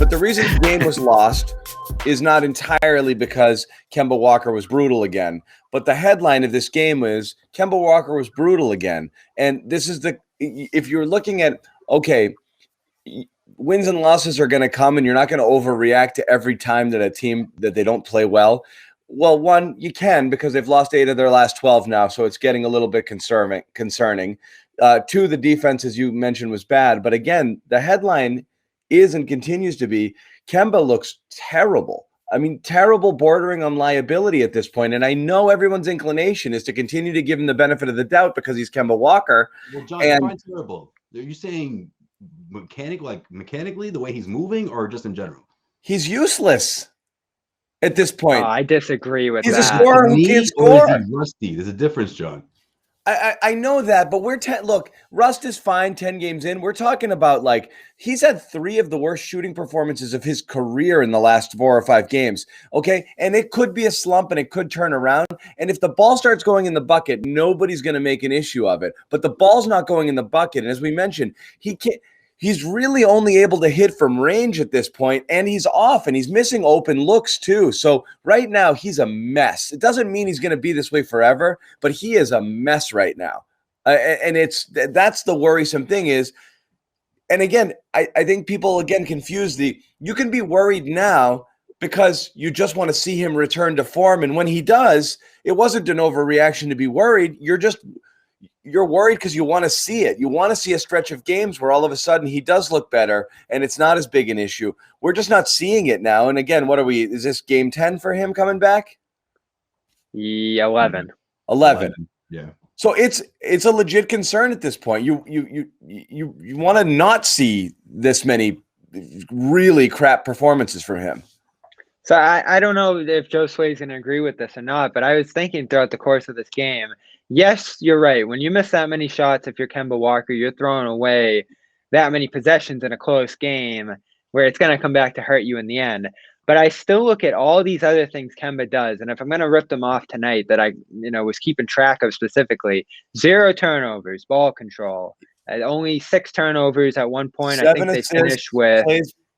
But the reason the game was lost is not entirely because Kemba Walker was brutal again. But the headline of this game is Kemba Walker was brutal again. And this is if you're looking at, okay, wins and losses are going to come and you're not going to overreact to every time that a team that they don't play well. Well, one, you can because they've lost 8 of their last 12 now, so it's getting a little bit concerning. Two, the defense, as you mentioned, was bad. But again, the headline is and continues to be Kemba looks terrible. I mean, terrible, bordering on liability at this point. And I know everyone's inclination is to continue to give him the benefit of the doubt because he's Kemba Walker. Well, John, define terrible. Are you saying mechanically the way he's moving, or just in general? He's useless at this point. I disagree with that. He's a scorer who can't score. Or is he rusty? There's a difference, John. I know that, but look, Rust is fine 10 games in. We're talking about he's had 3 of the worst shooting performances of his career in the last 4 or 5 games. Okay. And it could be a slump and it could turn around. And if the ball starts going in the bucket, nobody's going to make an issue of it. But the ball's not going in the bucket. And as we mentioned, he's really only able to hit from range at this point, and he's off, and he's missing open looks too. So right now, he's a mess. It doesn't mean he's going to be this way forever, but he is a mess right now. And that's the worrisome thing is, and again, I think people, again, confuse you can be worried now because you just want to see him return to form. And when he does, it wasn't an overreaction to be worried. You're worried because you want to see it. You want to see a stretch of games where all of a sudden he does look better and it's not as big an issue. We're just not seeing it now. And again, is this game 10 for him coming back? 11. 11. Yeah. So it's a legit concern at this point. You want to not see this many really crap performances from him. So I don't know if Joe Sway's going to agree with this or not, but I was thinking throughout the course of this game, yes, you're right. When you miss that many shots, if you're Kemba Walker, you're throwing away that many possessions in a close game where it's going to come back to hurt you in the end. But I still look at all these other things Kemba does, and if I'm going to rip them off tonight that I was keeping track of specifically, 0 turnovers, ball control, only 6 turnovers at one point. 7 I think they finished with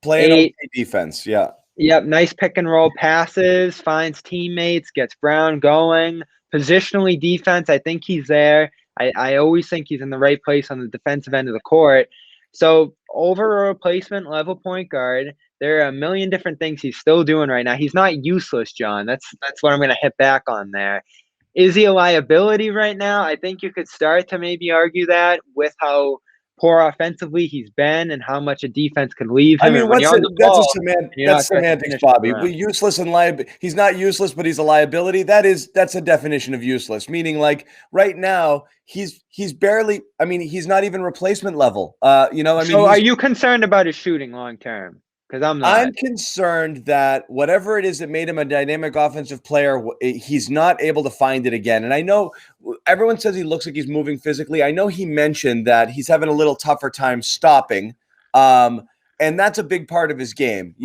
playing 8 defense. Yeah. Yep, nice pick and roll passes, finds teammates, gets Brown going. Positionally defense, I think he's there. I always think he's in the right place on the defensive end of the court. So over a replacement level point guard, there are a million different things he's still doing right now. He's not useless, John. That's what I'm going to hit back on there. Is he a liability right now? I think you could start to maybe argue that with how poor offensively he's been and how much a defense could leave him. I mean, that's semantics, Bobby. Useless and liability. He's not useless, but he's a liability. That's a definition of useless. Meaning, right now, he's barely. I mean, he's not even replacement level. So, are you concerned about his shooting long term? Because I'm not. I'm concerned that whatever it is that made him a dynamic offensive player, he's not able to find it again. And I know everyone says he looks like he's moving physically. I know he mentioned that he's having a little tougher time stopping. And that's a big part of his game,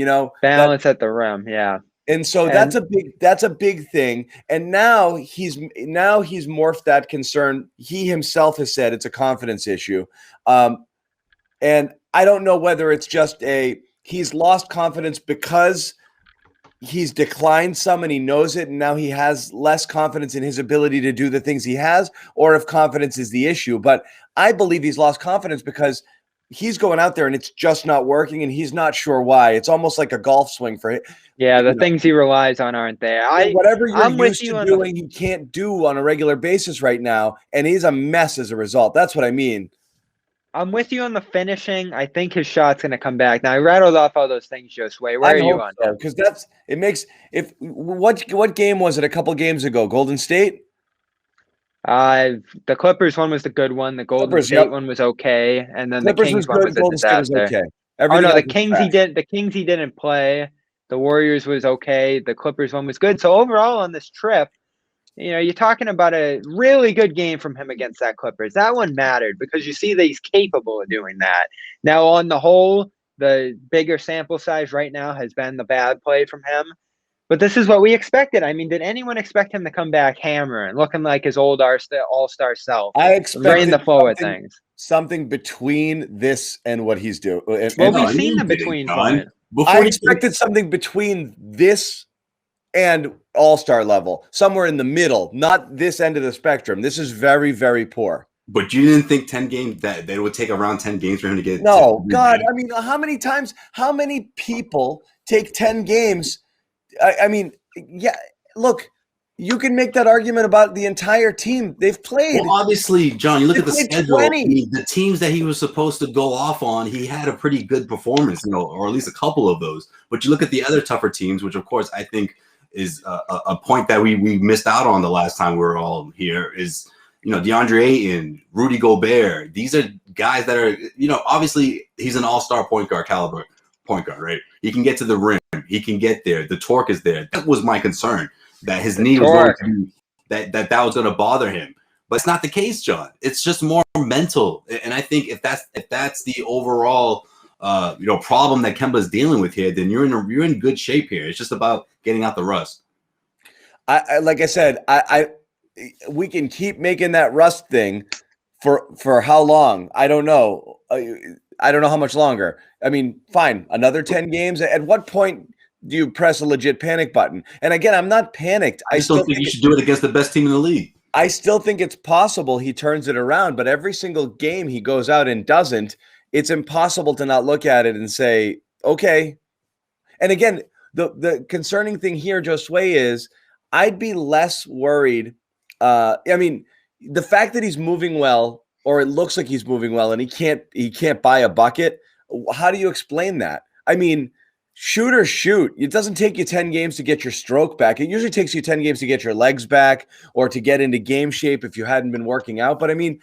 Balance at the rim, yeah. And so that's a big thing. And now he's morphed that concern. He himself has said it's a confidence issue. And I don't know whether it's just he's lost confidence because he's declined some and he knows it, and now he has less confidence in his ability to do the things he has, or if confidence is the issue. But I believe he's lost confidence because he's going out there and it's just not working, and he's not sure why. It's almost like a golf swing for him. Yeah, the things he relies on aren't there. Whatever you're used to doing, he can't do on a regular basis right now, and he's a mess as a result. That's what I mean. I'm with you on the finishing. I think his shot's going to come back. Now, I rattled off all those things, Joe Sway. Where are you on that? Because what game was it a couple games ago? Golden State? The Clippers one was the good one. The Golden State one was okay, and then Clippers the Kings one was a disaster. Okay. The Kings he didn't play. The Warriors was okay. The Clippers one was good. So overall on this trip, you're talking about a really good game from him against that Clippers. That one mattered because you see that he's capable of doing that. Now, on the whole, the bigger sample size right now has been the bad play from him. But this is what we expected. I mean, did anyone expect him to come back hammering, looking like his old all-star self? I expected the forward things. Something between this and what he's doing. Well, we've seen the between point. I expected something between this and all-star level, somewhere in the middle, not this end of the spectrum. This is very, very poor. But you didn't think 10 games that it would take around 10 games for him to get no, God, I mean, how many people take 10 games? I mean, yeah, look, you can make that argument about the entire team. They've played. Well, obviously, John, you look at the schedule. 20. I mean, the teams that he was supposed to go off on, he had a pretty good performance, or at least a couple of those. But you look at the other tougher teams, which, of course, I think is a point that we missed out on the last time we were all here, is DeAndre Ayton, Rudy Gobert. These are guys that are, obviously he's an all-star point guard caliber point guard, right? He can get to the rim. He can get there. The torque is there. That was my concern, that his knee was going to be, that was going to bother him. But it's not the case, John. It's just more mental. And I think if that's the overall problem that Kemba's dealing with here, then you're in good shape here. It's just about getting out the rust. Like I said, we can keep making that rust thing for how long? I don't know. I don't know how much longer. I mean, fine, another 10 games. At what point do you press a legit panic button? And again, I'm not panicked. I still think you should do it against the best team in the league. I still think it's possible he turns it around, but every single game he goes out and doesn't, it's impossible to not look at it and say, okay. And again, the concerning thing here, Josue, is I'd be less worried. I mean, the fact that he's moving well, or it looks like he's moving well, and he can't buy a bucket. How do you explain that? I mean, shoot or shoot. It doesn't take you 10 games to get your stroke back. It usually takes you 10 games to get your legs back or to get into game shape if you hadn't been working out. But I mean,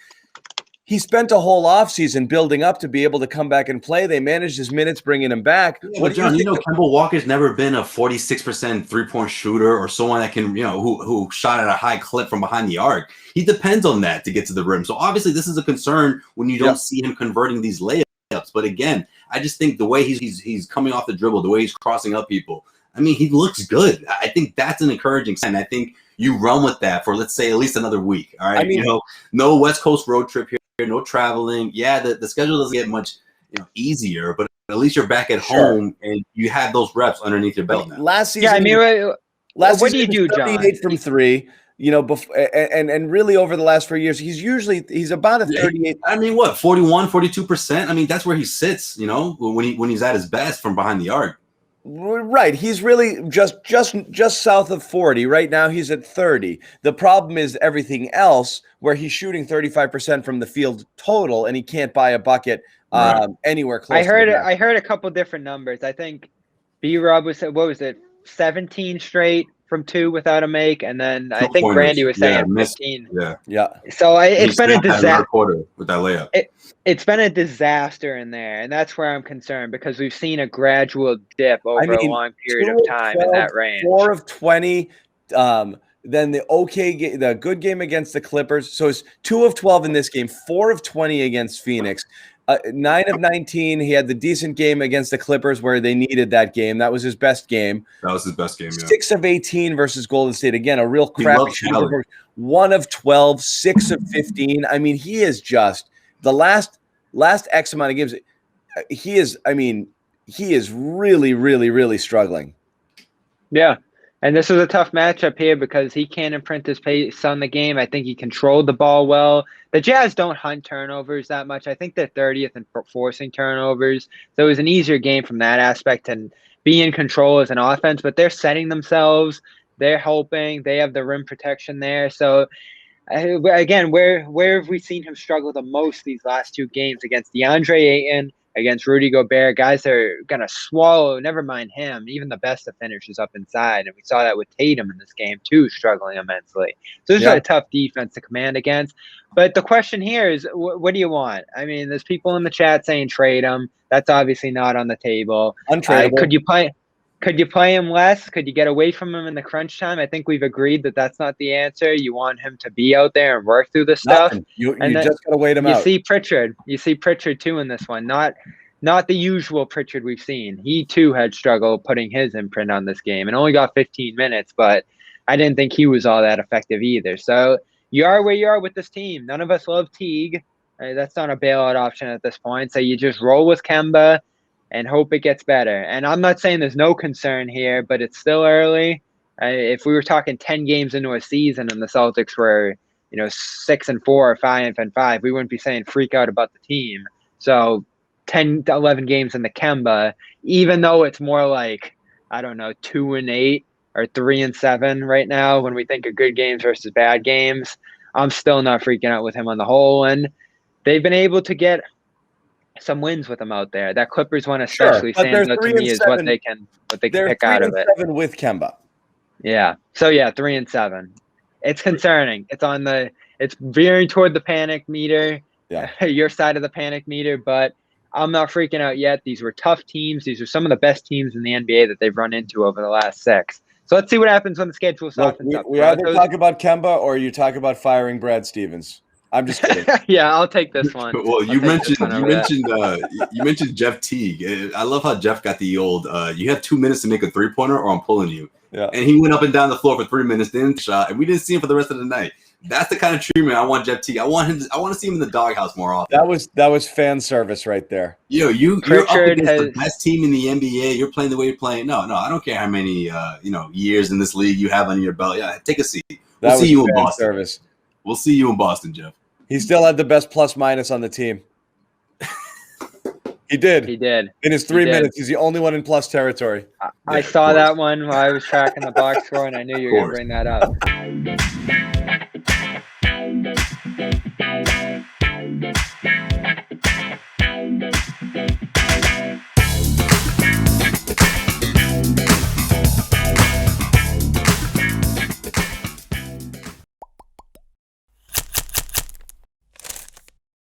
he spent a whole offseason building up to be able to come back and play. They managed his minutes, bringing him back. Yeah, but John, Kemba Walker's never been a 46% three-point shooter or someone that can, who shot at a high clip from behind the arc. He depends on that to get to the rim. So obviously this is a concern when you don't see him converting these layups. But again, I just think the way he's coming off the dribble, the way he's crossing up people, I mean, he looks good. I think that's an encouraging sign. I think you run with that for, let's say, at least another week. All right. I mean, no West Coast road trip here. No traveling. Yeah, the schedule doesn't get much easier, but at least you're back at home and you have those reps underneath your belt now. Last season, what do you do, John? 38 from three. And really over the last 4 years, he's about a 38. I mean, what, 41, 42%? I mean, that's where he sits, when he's at his best from behind the arc. Right. He's really just south of 40. Right now he's at 30. The problem is everything else where he's shooting 35% from the field total and he can't buy a bucket anywhere close. I heard a couple different numbers. I think B-Rob was, 17 straight from two without a make, and then I think Brandy was saying 15. Yeah. So it's been a disaster with that layup. It's been a disaster in there, and that's where I'm concerned because we've seen a gradual dip over a long period of time in that range. 4 of 20. Then the good game against the Clippers. So it's 2 of 12 in this game, 4 of 20 against Phoenix. 9 of 19. He had the decent game against the Clippers where they needed that game. That was his best game. That was his best game. Yeah. 6 of 18 versus Golden State. Again, a real crappy shooting. 1 of 12, 6 of 15. I mean, he is just the last X amount of games. He is really, really, really struggling. Yeah. And this was a tough matchup here because he can't imprint his pace on the game. I think he controlled the ball well. The Jazz don't hunt turnovers that much. I think they're 30th in forcing turnovers. So it was an easier game from that aspect and be in control as an offense. But they're setting themselves. They're hoping. They have the rim protection there. So, again, where have we seen him struggle the most these last 2 games? Against DeAndre Ayton, against Rudy Gobert, guys that are going to swallow, never mind him, even the best of finishers up inside. And we saw that with Tatum in this game too, struggling immensely. So this is a tough defense to command against. But the question here is, what do you want? I mean, there's people in the chat saying trade him. That's obviously not on the table. Untradeable. Could you play him less? Could you get away from him in the crunch time? I think we've agreed that that's not the answer. You want him to be out there and work through the stuff. You just got to wait him out. You see Pritchard too in this one. Not the usual Pritchard we've seen. He too had struggled putting his imprint on this game and only got 15 minutes, but I didn't think he was all that effective either. So you are where you are with this team. None of us love Teague. That's not a bailout option at this point. So you just roll with Kemba. and hope it gets better. And I'm not saying there's no concern here, but it's still early. If we were talking 10 games into a season and the Celtics were, 6-4 or 5-5, we wouldn't be saying freak out about the team. So 10 to 11 games in the Kemba, even though it's more like, I don't know, 2-8 or 3-7 right now when we think of good games versus bad games, I'm still not freaking out with him on the whole. And they've been able to get some wins with him out there. That Clippers one especially stands out to me as what they can pick out of it. 3-7 with Kemba. Yeah. So yeah, 3-7. It's concerning. It's veering toward the panic meter. Yeah. Your side of the panic meter, but I'm not freaking out yet. These were tough teams. These are some of the best teams in the NBA that they've run into over the last 6. So let's see what happens when the schedule softens up. We either talk about Kemba or you talk about firing Brad Stevens. I'm just kidding. Yeah, I'll take this one. Well, you mentioned Jeff Teague. I love how Jeff got the old. You have 2 minutes to make a 3-pointer, or I'm pulling you. Yeah. And he went up and down the floor for 3 minutes, then shot, and we didn't see him for the rest of the night. That's the kind of treatment I want Jeff Teague. I want to see him in the doghouse more often. That was fan service right there. You're up against the best team in the NBA. You're playing the way you're playing. No, I don't care how many years in this league you have under your belt. Yeah, take a seat. We'll see you in Boston. Service. We'll see you in Boston, Jeff. He still had the best plus minus on the team. He did. In his 3 minutes, he's the only one in plus territory. I saw that one while I was tracking the box score, and I knew you were going to bring that up.